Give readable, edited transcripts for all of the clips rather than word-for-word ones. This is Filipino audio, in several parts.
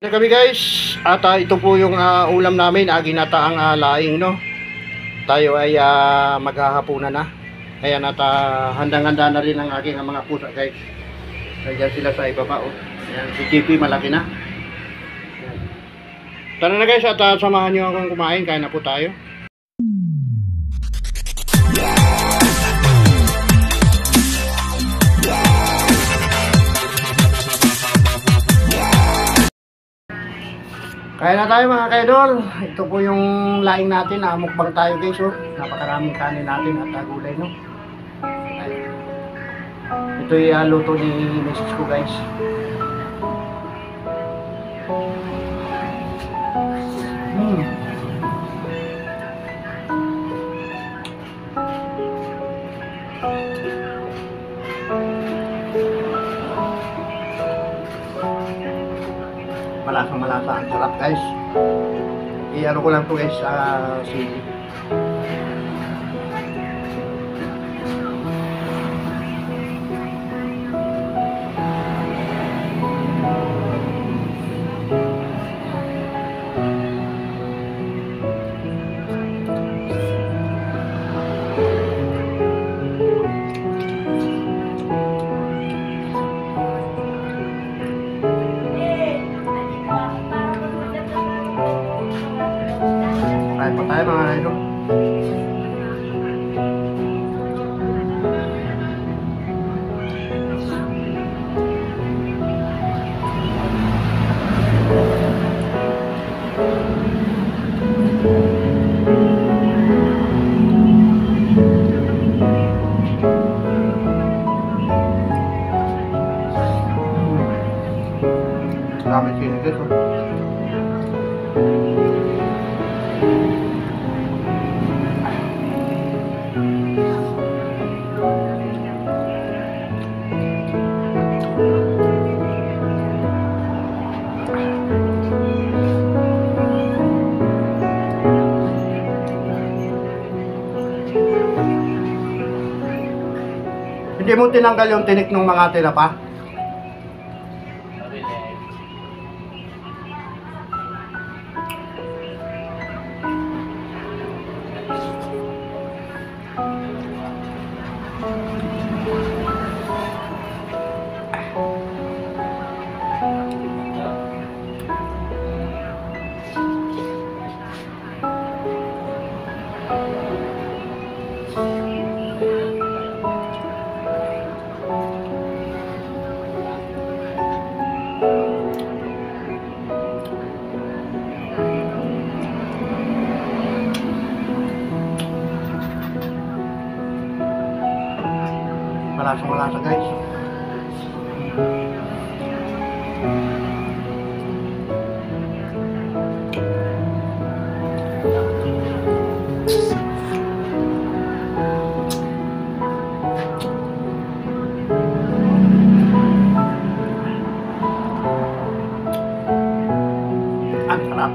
Kami guys, at ito po yung ulam namin, ginataang laing, no. Tayo ay maghahapunan na. Ayan, at handang-handa na rin ang aking mga pusa guys. Nandiyan sila sa ibaba, oh. Ayan, si JP malaki na. Ayan. Tara na guys, at samahan nyo akong kumain. Kain na po tayo. Kaya na tayo mga kaidol. Ito po yung laing natin. Mukbang tayo guys, oh. Napakaraming kanin natin at gulay, no. Ayan. Ito yung luto ni Mrs. ko guys. Malasa, ang sarap guys. I-ano ko lang to guys sa sili. Kain pa tayo mga idol. Dami sini guys, oh. Hindi mo tinanggal yung tinik ng mga tira pa? Malasa guys. Ang sarap.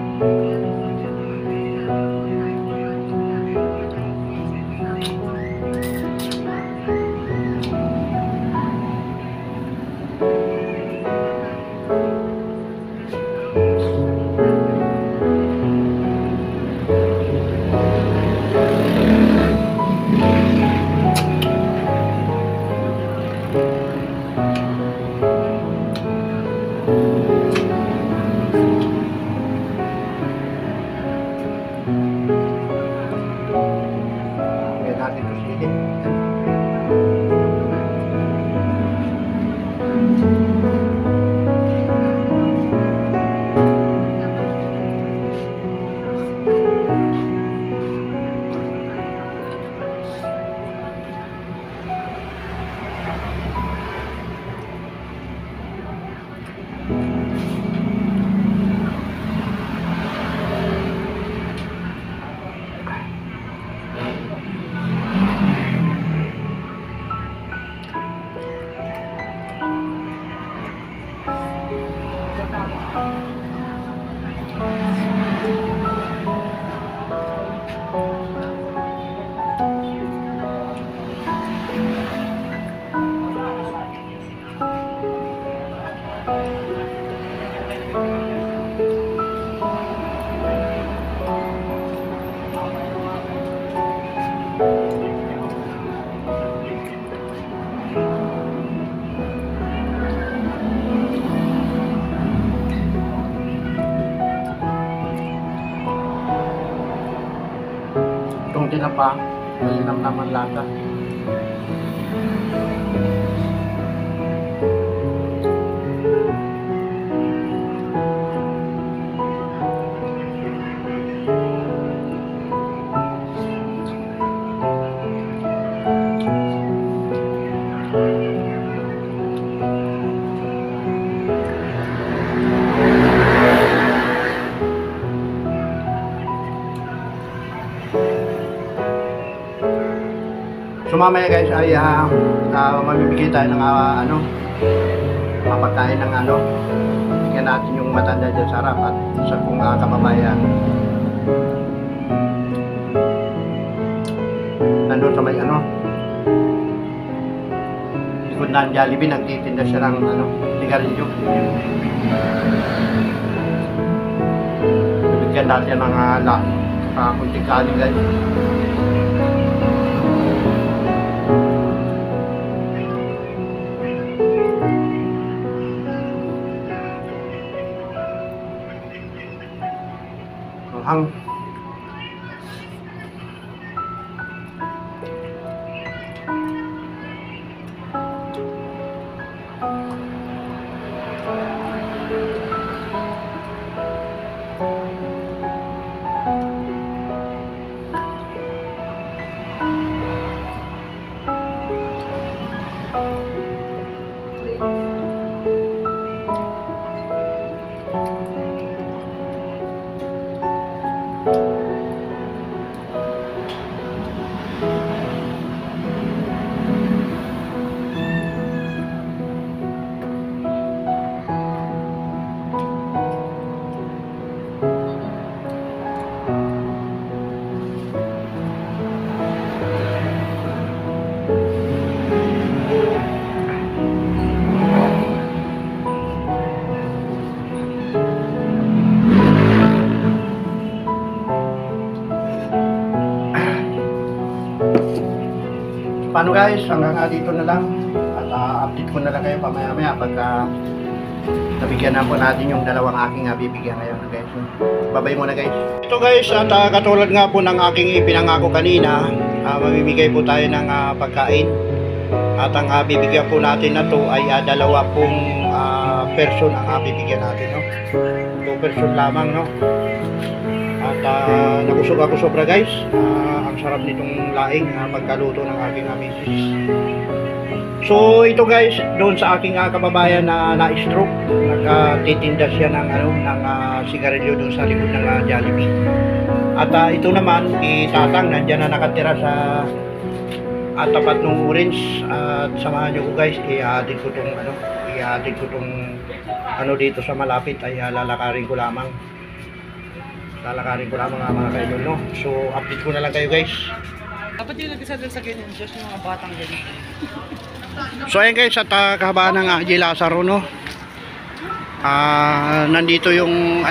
yung tinapa, malinam naman lata. So mamaya guys ay mamimigay tayo ng mapagkain ng bigyan natin yung matanda dyan sa harap at sa kung kababayan nandun sa may likod ng Jollibee, nagtitinda siya ng sigarilyo. Bigyan natin ng kunting kanin guys. Ang paano guys, hanggang dito na lang at update ko na lang kayo pamaya-maya pagka nabigyan na po natin yung dalawang aking bibigyan ngayon guys. Babay muna guys. Ito guys, at katulad nga po ng aking ipinangako kanina, mamimigay po tayo ng pagkain at ang bibigyan po natin na to ay dalawa pong person ang bibigyan natin, no? 2 person lamang, no? At nabusog ako sobra guys. Ang sarap nitong laing pagkaluto ng aking misis. So ito guys, doon sa aking kababayan na na-stroke, nagtitinda siya ng sigarilyo doon sa likod ng Jollibee. At ito naman itatang nandiyan na nakatira sa tapat ng orange. At samahan niyo ko guys, ihatid ko tong dito sa malapit ay lalakarin ko lamang mga kaidol, no? So update ko na lang kayo guys. Dapat yung nagsasadal sa ganyan, just yung mga batang ganyan. So ayan guys, at kahabaan ng G. Lazaro, no? Nandito yung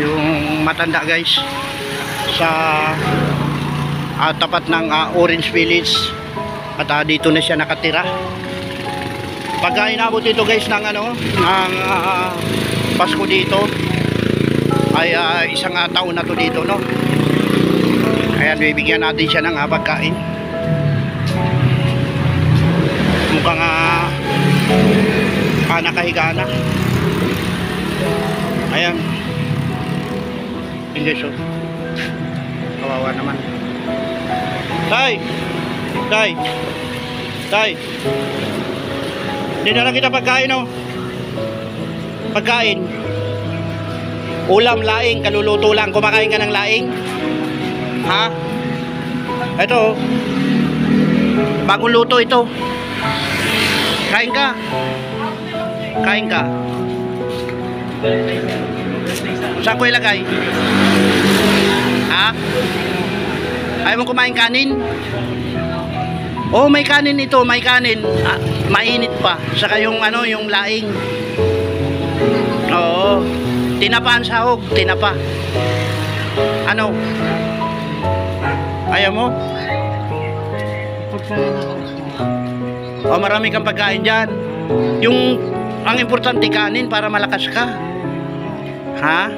yung matanda guys sa tapat ng Orange Village. At dito na siya nakatira. Pagka inabot ito guys ng Pasko dito ay isang taon na to dito, no? Ayan, bibigyan natin siya ng pagkain. Mukhang nakahiga na. Ayan. Hindi so. Kawawa naman. Tay! Tay! Tay! Dinala kita pagkain, no? Pagkain. Ulam, laing, kaluluto lang. Kumakain ka ng laing? Ha? Ito. Bagong luto ito. Kain ka. Kain ka. Saan ko ilagay? Ha? Ayaw mo kumain kanin? Oh, may kanin ito, may kanin. Mainit pa. Saka yung yung laing. Oo. Tinapa ang sahog, tinapa. Ano? Ayaw mo? O, marami kang pagkain dyan. Ang importante kanin para malakas ka. Ha?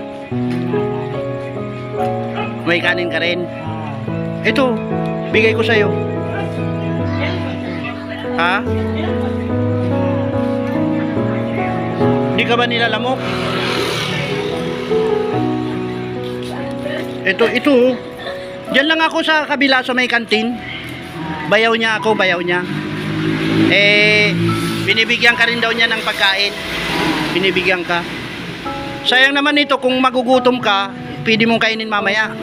May kanin ka rin. ito, bigay ko sa'yo. Ha? Hindi ka ba nilalamok? Ito. Diyan lang ako sa kabila sa may kantin. Bayaw niya ako, bayaw niya. Binibigyan ka rin daw niya ng pagkain. Binibigyan ka. Sayang naman ito kung magugutom ka, pwede mong kainin mamaya.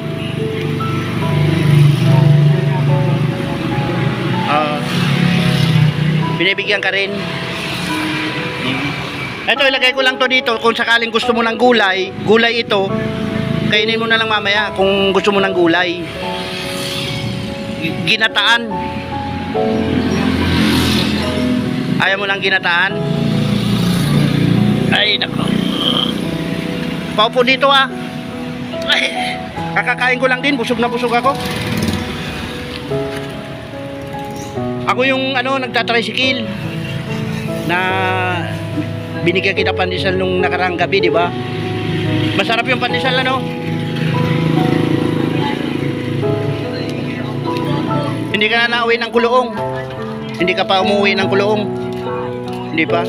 Binibigyan ka rin. Ito, ilagay ko lang to dito. Kung sakaling gusto mo ng gulay ito, kainin mo na lang mamaya kung gusto mo ng gulay. Ginataan. Ayaw mo ng ginataan? Ay, nako. Paupo dito ah. Ay, kakakain ko lang din. Busog na busog ako. Ako yung nagtatricycle na binigyan kita pandesal nung nakaraang gabi, di ba? Masarap yung pandesal, Hindi ka na nauwi ng Kuloong. Hindi ka pa umuwi ng Kuloong. Hindi pa.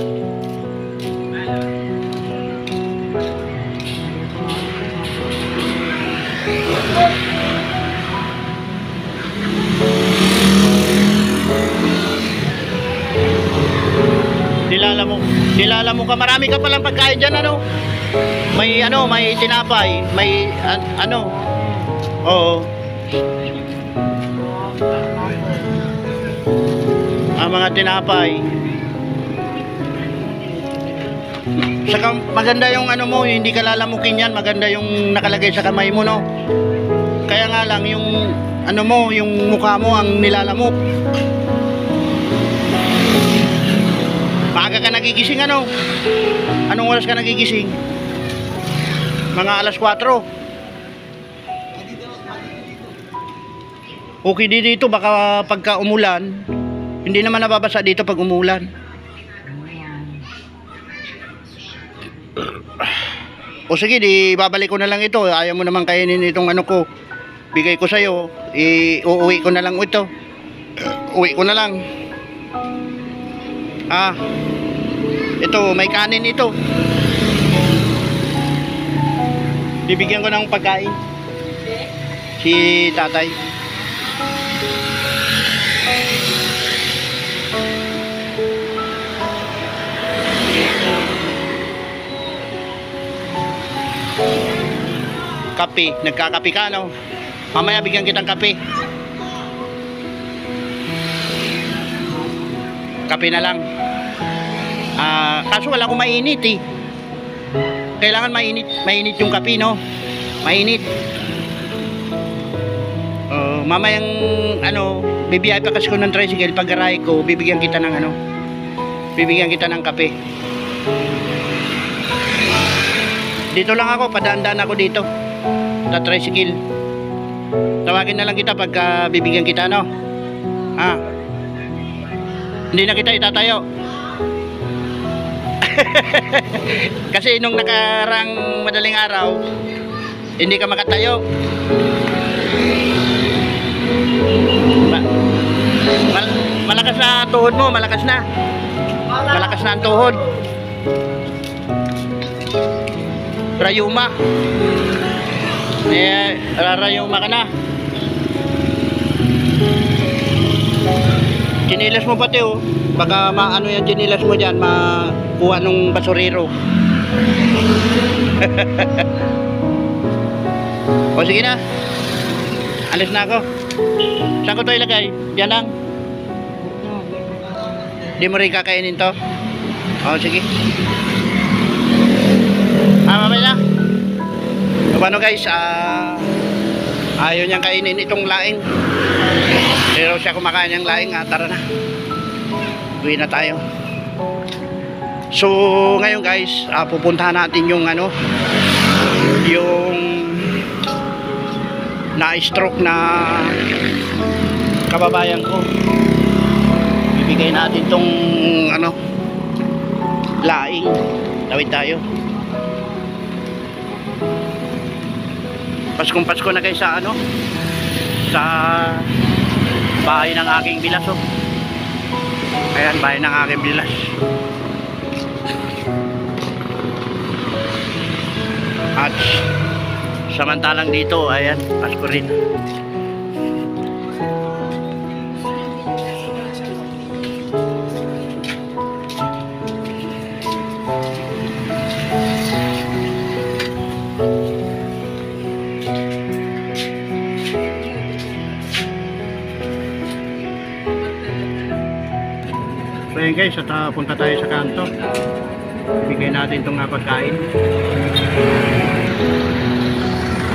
Nilala mo ka, marami ka palang pagkain dyan, may tinapay, may oo, ang mga tinapay. Saka maganda yung mo, hindi ka lalamukin yan, maganda yung nakalagay sa kamay mo, kaya nga lang yung yung mukha mo ang nilalamok. Maaga ka nagigising, Anong oras ka nagigising? Mga alas 4. Okay dito, baka pagka umulan, hindi naman nababasa dito pag umulan. O sige, di babalik ko na lang ito. Ayaw mo naman kainin itong ko. Bigay ko sa'yo. Uuwi ko na lang ito. Uwi ko na lang. Ito, may kanin ito. Bibigyan ko ng pagkain si tatay. Kape, nagkakape ka, Mamaya bigyan kitang kape. Kape na lang. Kaso wala akong mainit eh. Kailangan mainit yung kape, Mainit. Mamayang bibiyay pa kasi ko ng tricycle. Pag aray ko, bibigyan kita ng kape. Dito lang ako, padaan-daan ako dito sa tricycle. Tawagin na lang kita pag bibigyan kita, Hindi na kita itatayo. Kasi nung nakarang madaling araw, hindi ka makatayo. Malakas na tuhod mo, malakas na. Malakas na ang tuhod. Rayuma. Rayuma ka na. Chinilas mo pati baka maano yan chinilas mo dyan, makuha nung basurero. O sige na, alis na ako. Saan ko ito ilagay? Diyan lang. Di mo rin kakainin to? O sige. Mamaya na. Paano guys, ayaw niyang kainin itong laing. Pero siya kumakain ng laing, tara na. Uwi na tayo. So ngayon guys, pupuntahan natin yung yung na-stroke na kababayan ko. Bibigay natin tong laing. Tawid tayo. Paskong Pasko na guys sa sa bahay ng aking bilas, oh. Ayan, bahay ng aking bilas. At samantalang dito, ayan, Pasko rin. So yun guys, at punta tayo sa kanto. Bigay natin itong pagkain.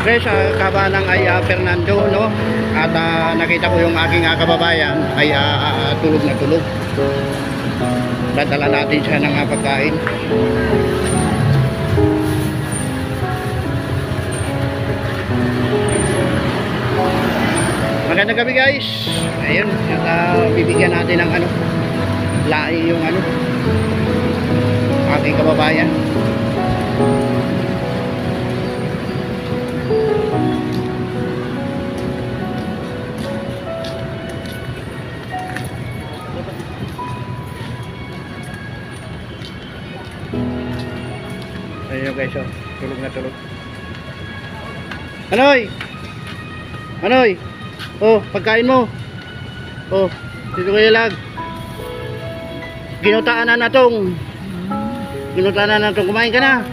Guys, kabanang ay Fernando, no? At nakita ko yung aking kababayan ay tulog na tulog. Dadala natin siya ng pagkain. Magandang gabi guys. Ayun, bibigyan natin ng lai yung aking kababayan. Ayun guys, oh, tulog na tulog. Anoy! Anoy! Oh, pagkain mo. Oh, dito kayo lag. Ginutaan na natong. Ginutaan na natong. Kumain ka na.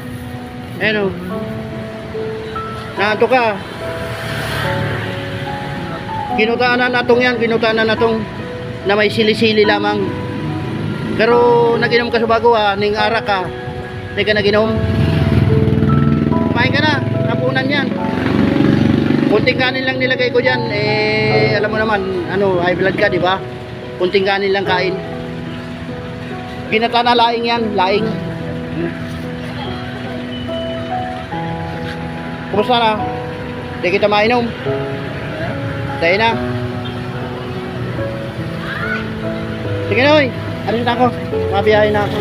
Ayun, oh. Naanto ka. Ginutaan na natong yan. Ginutaan na natong na may sili-sili lamang. Pero naginom ka sa bago, ning ara ka. Hindi ka naginom. Kumain ka na. Napunan yan. Kunting kanin lang nilagay ko dyan. Alam mo naman, high blood ka, di ba? Kunting kanin lang kain. Ginata na laing yan, laing. Kumusta na? Hindi kita mainom. Dahil na. Sige na, oy. Alis na ako. Mabiyahin na ako.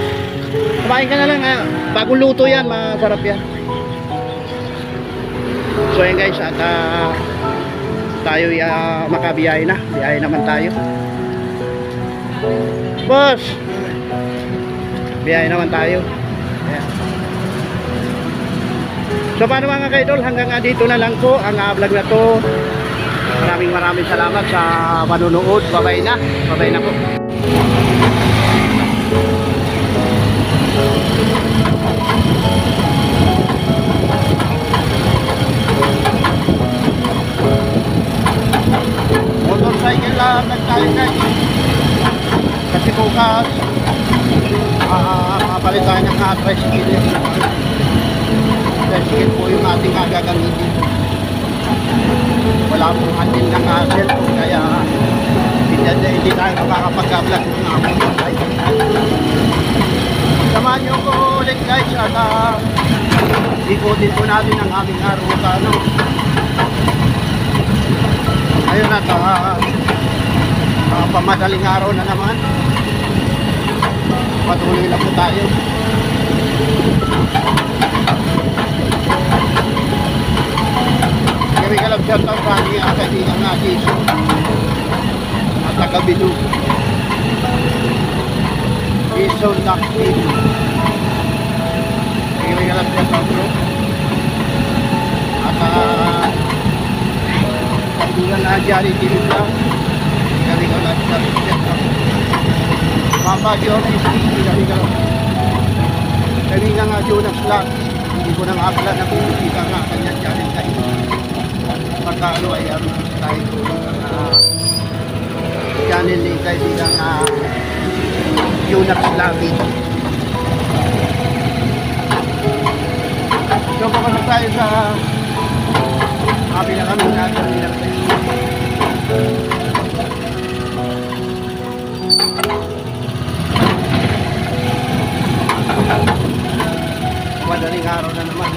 Kumain ka na lang. Bagong luto yan, masarap yan. So yan guys, at tayo makabiyahe na. Biyahe naman tayo. Boss! Biyahe naman tayo. Ayan. So paano mga kaidol, hanggang dito na lang po ang vlog na to. Maraming salamat sa panonood. Bye-bye na. Bye-bye na po. Motorcycle lang tayo guys. Kasi bukas kapalit tayo ng tricycle. Tricycle po yung ating gagamitin. Wala pong handin ng cellphone, kaya hindi tayo makakapag-vlog ng motorcycle. Samahan nyo ko ulit guys, at ikutin po natin ang aming ruta. Ayun, at pamadaling araw na naman. Patuloy na po tayo. Kami kalab shout out sa ating kaibigan na Jason at Tagabilu. Jason Laksin. Kami kalab shout out bro. At kaibigan na Jari Tilulang. Kami kalab shout out. Mamba Joris TV, kami nga Jonas lang. Hindi ko nang akala na pupusika nga kanyang channel kayo. Pagka ay tayo po channel ni kaibigan Jonas Lavi. So papasok tayo sa happy na kami na terminal tayo. Madaling araw na naman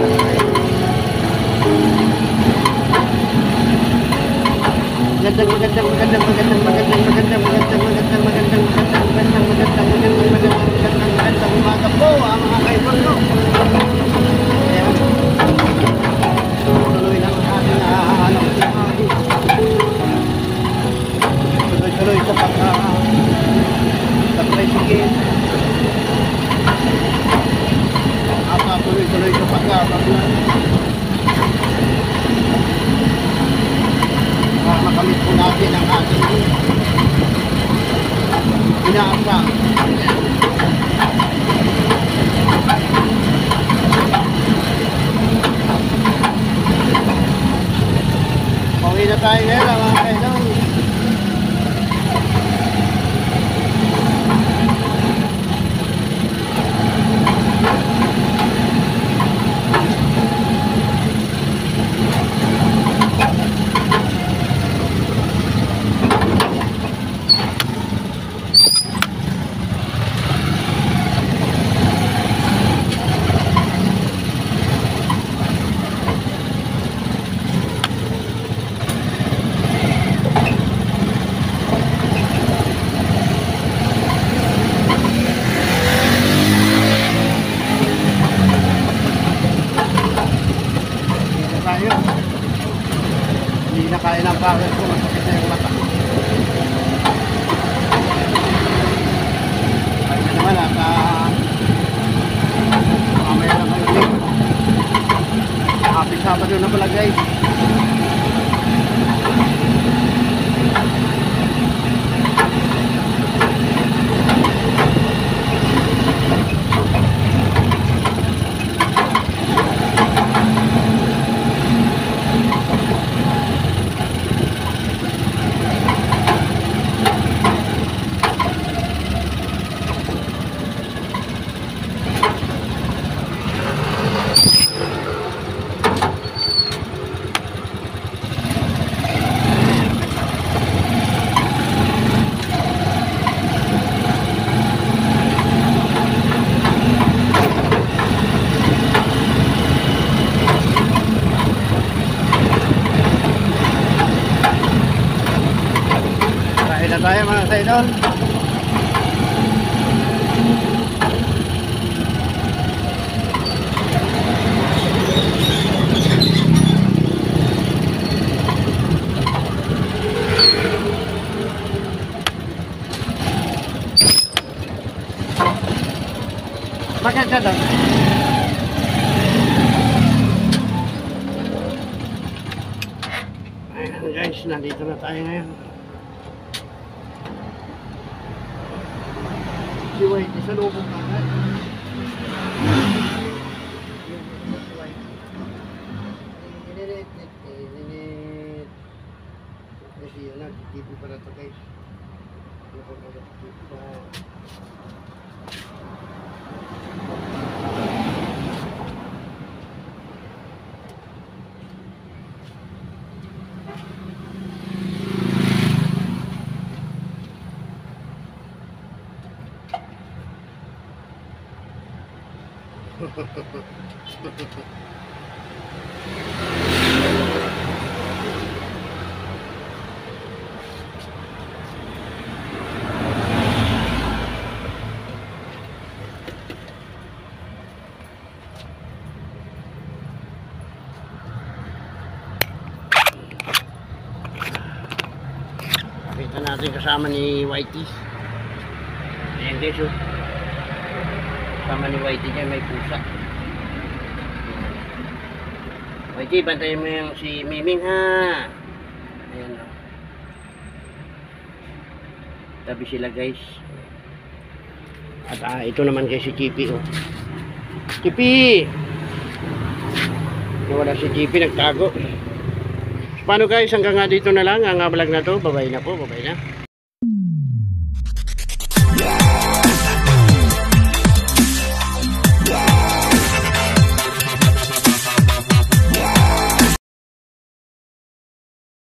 Magandang umaga po mga kaibigan. Ayan. Tuloy lang ang ating tuloy sa pag-tricycle. At tuloy sa pag-vlog. Para makamit po natin ang ating inaasang. Pauwi na tayo ngayon mga kaibigan. Tayo. Hindi na kaya ng bakit ko. Masakit na yung mata. Kaya na naman at mamaya na kayo ulit. Happy Sabado na pala guys. Na tayo mga kaidol. Bakit ka doon? Ayan guys, nandito na tayo ngayon. Si Whitey sa lubong agad. Kasi yun na, TV pala ito guys. Kita natin kasama ni Whitey. Ayan guys, oh. Kasama ni Whitey dyan, may pusa. Whitey, bantayan mo yung si Miming ha. Ayan, oh. Tabi sila guys. At ito naman kay si Chippy, oh. Chippy! Wala si Chippy, nagtago. Paano guys, hanggang nga dito na lang ang vlog na to. Babay na po, babay na.